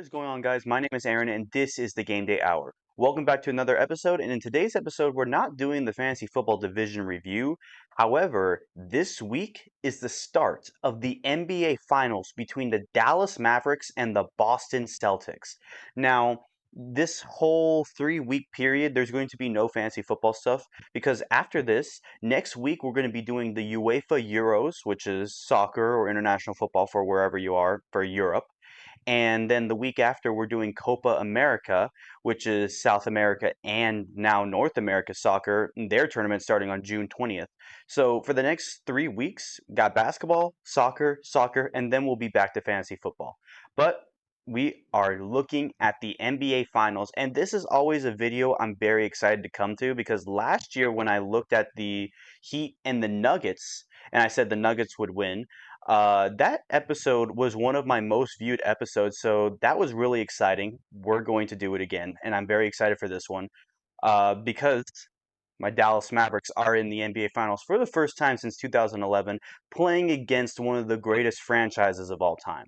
What is going on, guys? My name is Aaron, and this is the Game Day Hour. Welcome back to another episode. And in today's episode, we're not doing the fantasy football division review. However, this week is the start of the NBA Finals between the Dallas Mavericks and the Boston Celtics. Now, this whole 3 week period, there's going to be no fantasy football stuff because after this, next week, we're going to be doing the UEFA Euros, which is soccer or international football for wherever you are for Europe. And then the week after, we're doing Copa America, which is South America and now North America soccer, their tournament starting on June 20th. So for the next 3 weeks, got basketball, soccer, and then we'll be back to fantasy football. But we are looking at the NBA Finals, and this is always a video I'm very excited to come to because last year when I looked at the Heat and the Nuggets, and I said the Nuggets would win, that episode was one of my most viewed episodes, so that was really exciting. We're going to do it again, and I'm very excited for this one because my Dallas Mavericks are in the NBA Finals for the first time since 2011, playing against one of the greatest franchises of all time.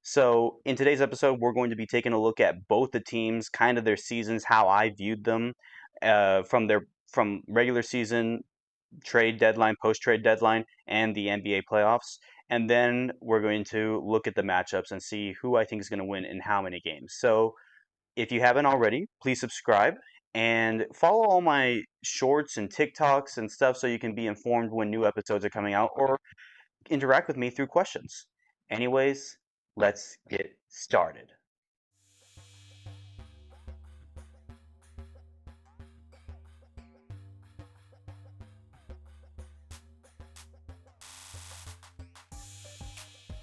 So, in today's episode, we're going to be taking a look at both the teams, kind of their seasons, how I viewed them from regular season, trade deadline, post trade deadline, and the NBA playoffs. And then we're going to look at the matchups and see who I think is going to win in how many games. So if you haven't already, please subscribe and follow all my shorts and TikToks and stuff so you can be informed when new episodes are coming out or interact with me through questions. Anyways, let's get started.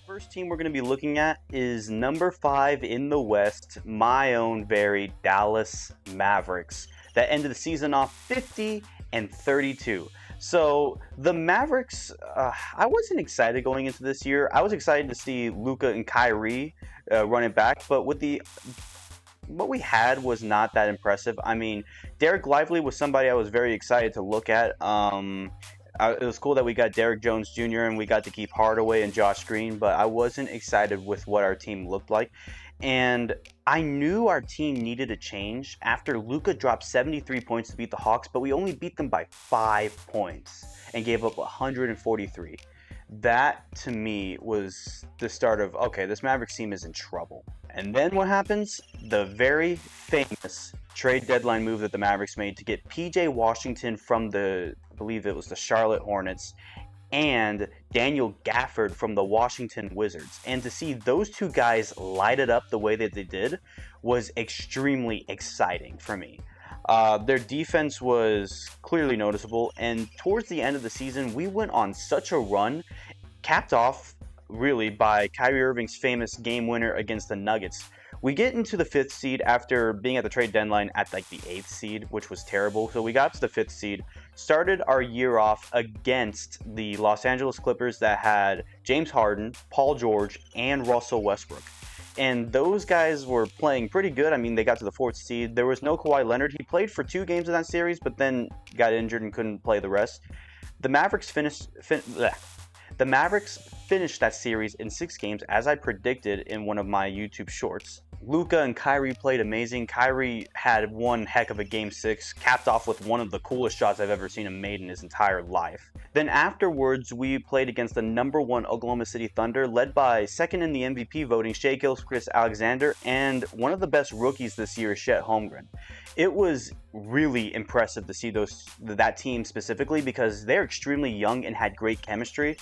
First team we're going to be looking at is number 5 in the West, my own very Dallas Mavericks, that ended the season off 50-32. So the Mavericks, I wasn't excited going into this year. I was excited to see Luka and Kyrie run it back, but what we had was not that impressive. I mean, Derek Lively was somebody I was very excited to look at. It was cool that we got Derrick Jones Jr. and we got to keep Hardaway and Josh Green, but I wasn't excited with what our team looked like. And I knew our team needed a change after Luka dropped 73 points to beat the Hawks, but we only beat them by 5 points and gave up 143. That, to me, was the start of, okay, this Mavericks team is in trouble. And then what happens? The very famous trade deadline move that the Mavericks made to get PJ Washington from I believe it was the Charlotte Hornets, and Daniel Gafford from the Washington Wizards. And to see those two guys light it up the way that they did was extremely exciting for me. Their defense was clearly noticeable, and towards the end of the season, we went on such a run, capped off really by Kyrie Irving's famous game winner against the Nuggets. We get into the 5th seed after being at the trade deadline at like the 8th seed, which was terrible. So we got to the 5th seed, started our year off against the Los Angeles Clippers that had James Harden, Paul George, and Russell Westbrook. And those guys were playing pretty good. I mean, they got to the 4th seed. There was no Kawhi Leonard. He played for 2 games in that series, but then got injured and couldn't play the rest. The Mavericks finished that series in 6 games, as I predicted in one of my YouTube shorts. Luka and Kyrie played amazing. Kyrie had one heck of a game 6, capped off with one of the coolest shots I've ever seen him made in his entire life. Then afterwards, we played against the number 1 Oklahoma City Thunder, led by second in the MVP voting, Shai Gilgeous-Alexander, and one of the best rookies this year, Chet Holmgren. It was really impressive to see that team specifically because they're extremely young and had great chemistry.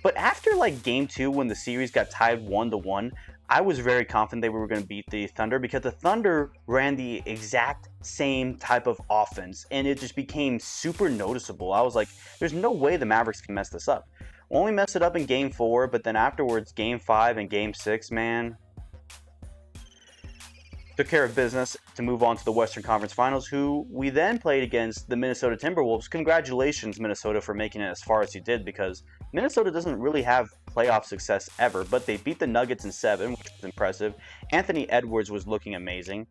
But after like game 2, when the series got tied 1-1, I was very confident they were going to beat the Thunder because the Thunder ran the exact same type of offense, and it just became super noticeable. I was like, there's no way the Mavericks can mess this up. Only messed it up in game 4, but then afterwards, game 5 and game 6, man, took care of business to move on to the Western Conference Finals, who we then played against the Minnesota Timberwolves. Congratulations, Minnesota, for making it as far as you did, because Minnesota doesn't really have playoff success ever, but they beat the Nuggets in 7, which was impressive. Anthony Edwards was looking amazing,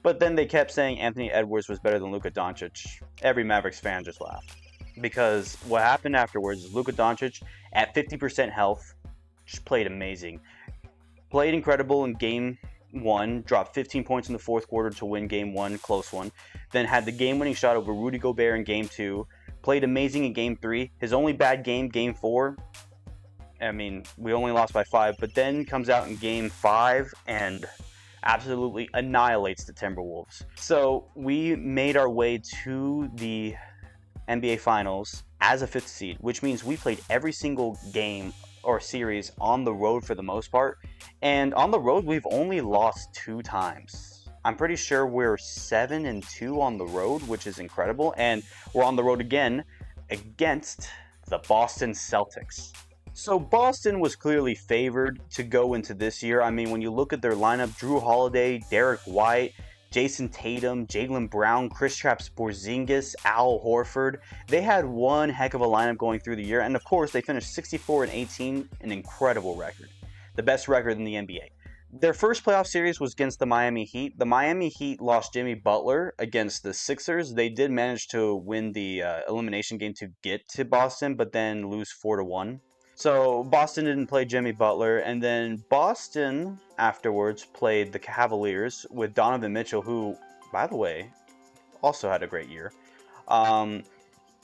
but then they kept saying Anthony Edwards was better than Luka Doncic. Every Mavericks fan just laughed, because what happened afterwards is Luka Doncic, at 50% health, just played amazing. Played incredible in game won, dropped 15 points in the fourth quarter to win game one, close one. Then had the game-winning shot over Rudy Gobert in game two. Played amazing in game three. His only bad game, game four. I mean, we only lost by 5, but then comes out in game 5 and absolutely annihilates the Timberwolves. So we made our way to the NBA Finals as a 5th seed, which means we played every single game or series on the road for the most part. And on the road, we've only lost 2 times. I'm pretty sure we're 7-2 on the road, which is incredible. And we're on the road again against the Boston Celtics. So Boston was clearly favored to go into this year. I mean, when you look at their lineup, Jrue Holiday, Derek White, Jason Tatum, Jaylen Brown, Kristaps Porzingis, Al Horford. They had one heck of a lineup going through the year, and of course, they finished 64-18, an incredible record, the best record in the NBA. Their first playoff series was against the Miami Heat. The Miami Heat lost Jimmy Butler against the Sixers. They did manage to win the elimination game to get to Boston, but then lose 4-1. So Boston didn't play Jimmy Butler, and then Boston afterwards played the Cavaliers with Donovan Mitchell, who, by the way, also had a great year.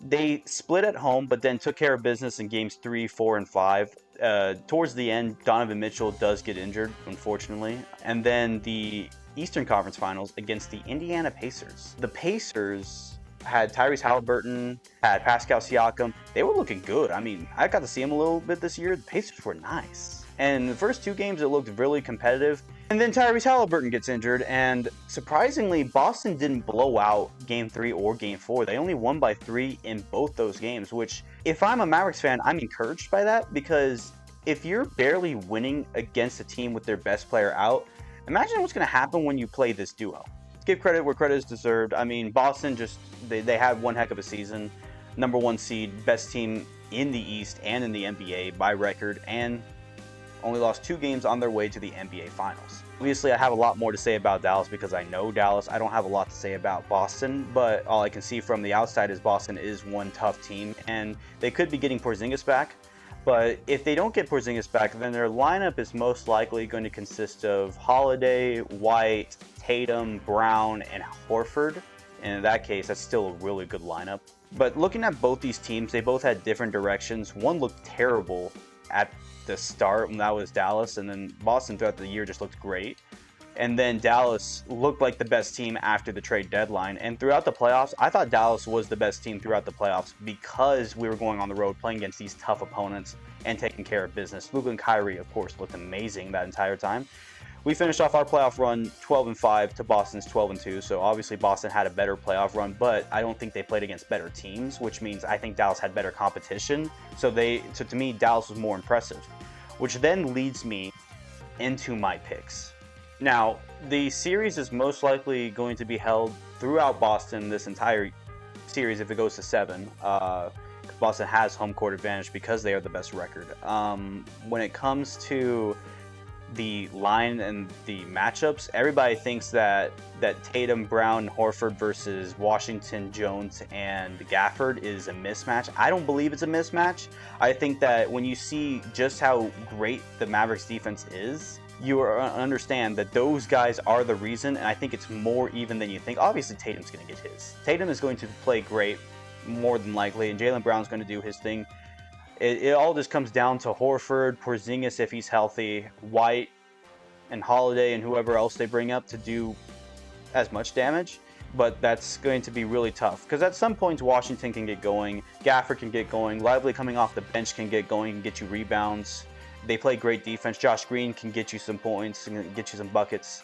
They split at home, but then took care of business in games 3, 4, and 5. Towards the end, Donovan Mitchell does get injured, unfortunately. And then the Eastern Conference Finals against the Indiana Pacers. The Pacers had Tyrese Halliburton, had Pascal Siakam. They were looking good. I mean, I got to see them a little bit this year. The Pacers were nice. And the first 2 games, it looked really competitive. And then Tyrese Halliburton gets injured, and surprisingly, Boston didn't blow out Game 3 or Game 4. They only won by 3 in both those games, which, if I'm a Mavericks fan, I'm encouraged by that, because if you're barely winning against a team with their best player out, imagine what's going to happen when you play this duo. Give credit where credit is deserved. I mean, Boston just, they had one heck of a season. Number 1 seed, best team in the East and in the NBA by record, and only lost 2 games on their way to the NBA Finals. Obviously, I have a lot more to say about Dallas because I know Dallas. I don't have a lot to say about Boston, but all I can see from the outside is Boston is one tough team, and they could be getting Porzingis back. But if they don't get Porzingis back, then their lineup is most likely going to consist of Holiday, White, Tatum, Brown, and Horford. And in that case, that's still a really good lineup. But looking at both these teams, they both had different directions. One looked terrible at the start, and that was Dallas. And then Boston throughout the year just looked great. And then Dallas looked like the best team after the trade deadline. And throughout the playoffs, I thought Dallas was the best team throughout the playoffs because we were going on the road playing against these tough opponents and taking care of business. Luka and Kyrie, of course, looked amazing that entire time. We finished off our playoff run 12-5 to Boston's 12-2. So obviously Boston had a better playoff run, but I don't think they played against better teams, which means I think Dallas had better competition. So to me, Dallas was more impressive, which then leads me into my picks. Now, the series is most likely going to be held throughout Boston this entire series if it goes to 7. Boston has home court advantage because they are the best record. When it comes to the line and the matchups, everybody thinks that Tatum, Brown, Horford versus Washington, Jones, and Gafford is a mismatch. I don't believe it's a mismatch. I think that when you see just how great the Mavericks defense is, you understand that those guys are the reason, and I think it's more even than you think. Obviously, Tatum's going to get his. Tatum is going to play great, more than likely, and Jaylen Brown's going to do his thing. It all just comes down to Horford, Porzingis if he's healthy, White, and Holiday, and whoever else they bring up to do as much damage. But that's going to be really tough, because at some points Washington can get going, Gafford can get going, Lively coming off the bench can get going and get you rebounds. They play great defense. Josh Green can get you some points and get you some buckets.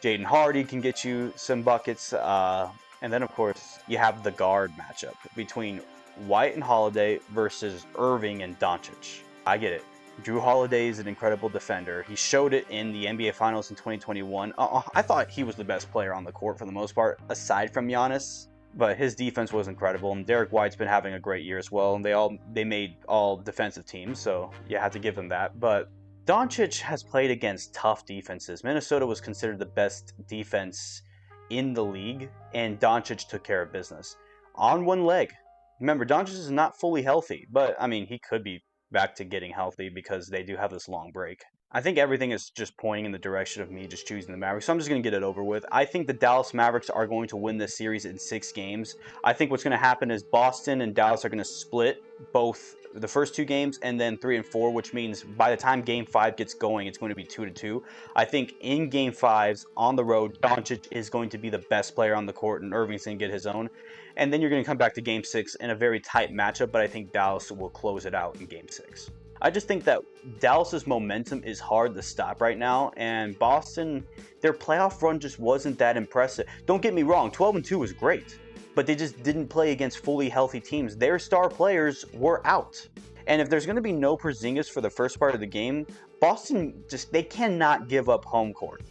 Jaden Hardy can get you some buckets. And then, of course, you have the guard matchup between White and Holiday versus Irving and Doncic. I get it. Jrue Holiday is an incredible defender. He showed it in the NBA Finals in 2021. I thought he was the best player on the court for the most part, aside from Giannis. But his defense was incredible, and Derek White's been having a great year as well. And they made all defensive teams, so you have to give them that. But Doncic has played against tough defenses. Minnesota was considered the best defense in the league, and Doncic took care of business on one leg. Remember, Doncic is not fully healthy, but I mean, he could be back to getting healthy because they do have this long break. I think everything is just pointing in the direction of me just choosing the Mavericks. So I'm just going to get it over with. I think the Dallas Mavericks are going to win this series in 6 games. I think what's going to happen is Boston and Dallas are going to split both the first 2 games and then 3 and 4, which means by the time game 5 gets going, it's going to be 2-2. I think in game 5s on the road, Doncic is going to be the best player on the court and Irving's going to get his own. And then you're going to come back to game 6 in a very tight matchup, but I think Dallas will close it out in game 6. I just think that Dallas's momentum is hard to stop right now, and Boston, their playoff run just wasn't that impressive. Don't get me wrong, 12-2 was great, but they just didn't play against fully healthy teams. Their star players were out. And if there's going to be no Porzingis for the first part of the game, Boston they cannot give up home court.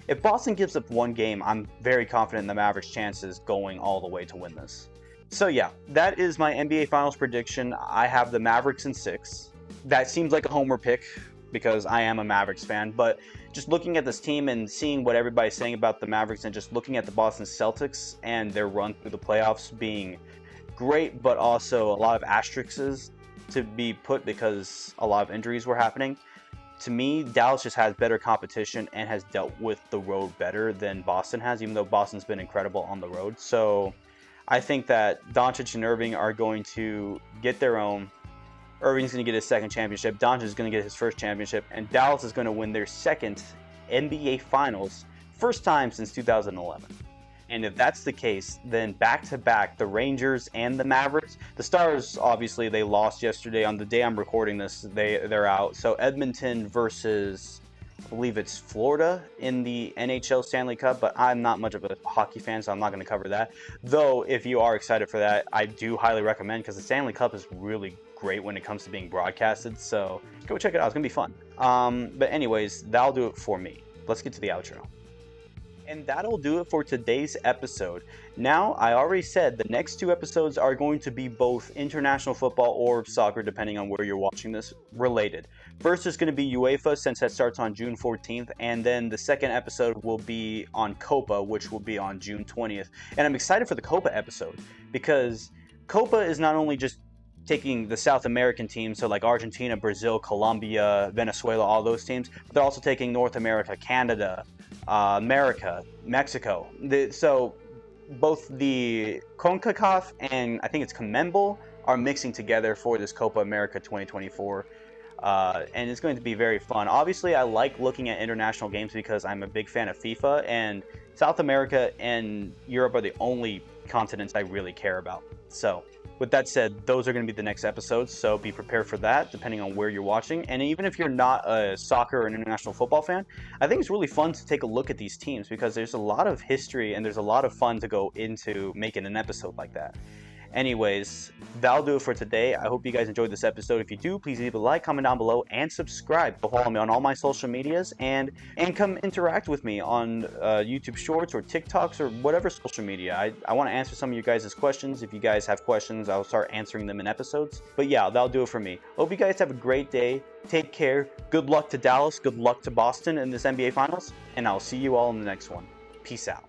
If Boston gives up 1 game, I'm very confident in the Mavericks' chances going all the way to win this. So yeah, that is my NBA Finals prediction. I have the Mavericks in 6. That seems like a homer pick because I am a Mavericks fan, but just looking at this team and seeing what everybody's saying about the Mavericks and just looking at the Boston Celtics and their run through the playoffs being great, but also a lot of asterisks to be put because a lot of injuries were happening. To me, Dallas just has better competition and has dealt with the road better than Boston has, even though Boston's been incredible on the road. So I think that Doncic and Irving are going to get their own. Irving's going to get his 2nd championship, Doncic is going to get his 1st championship, and Dallas is going to win their 2nd NBA Finals, first time since 2011. And if that's the case, then back-to-back, the Rangers and the Mavericks. The Stars, obviously, they lost yesterday. On the day I'm recording this, they're out. So Edmonton versus, I believe it's Florida in the NHL Stanley Cup, but I'm not much of a hockey fan, so I'm not going to cover that. Though, if you are excited for that, I do highly recommend, because the Stanley Cup is really great when it comes to being broadcasted, so go check it out. It's gonna be fun. But anyways, that'll do it for me. Let's get to the outro. And that'll do it for today's episode. Now, I already said the next 2 episodes are going to be both international football or soccer, depending on where you're watching this, related. First is going to be UEFA, since that starts on June 14th, and then the 2nd episode will be on Copa, which will be on June 20th. And I'm excited for the Copa episode, because Copa is not only just taking the South American teams, so like Argentina, Brazil, Colombia, Venezuela, all those teams, but they're also taking North America, Canada, America, Mexico. So both the CONCACAF and I think it's CONMEBOL are mixing together for this Copa America 2024. And it's going to be very fun. Obviously, I like looking at international games because I'm a big fan of FIFA, and South America and Europe are the only continents I really care about. So with that said, those are going to be the next episodes, so be prepared for that, depending on where you're watching. And even if you're not a soccer or an international football fan, I think it's really fun to take a look at these teams because there's a lot of history and there's a lot of fun to go into making an episode like that. Anyways, that'll do it for today. I hope you guys enjoyed this episode. If you do, please leave a like, comment down below, and subscribe. Follow me on all my social medias and come interact with me on YouTube Shorts or TikToks or whatever social media. I want to answer some of you guys' questions. If you guys have questions, I'll start answering them in episodes. But yeah, that'll do it for me. Hope you guys have a great day. Take care. Good luck to Dallas. Good luck to Boston in this NBA Finals. And I'll see you all in the next one. Peace out.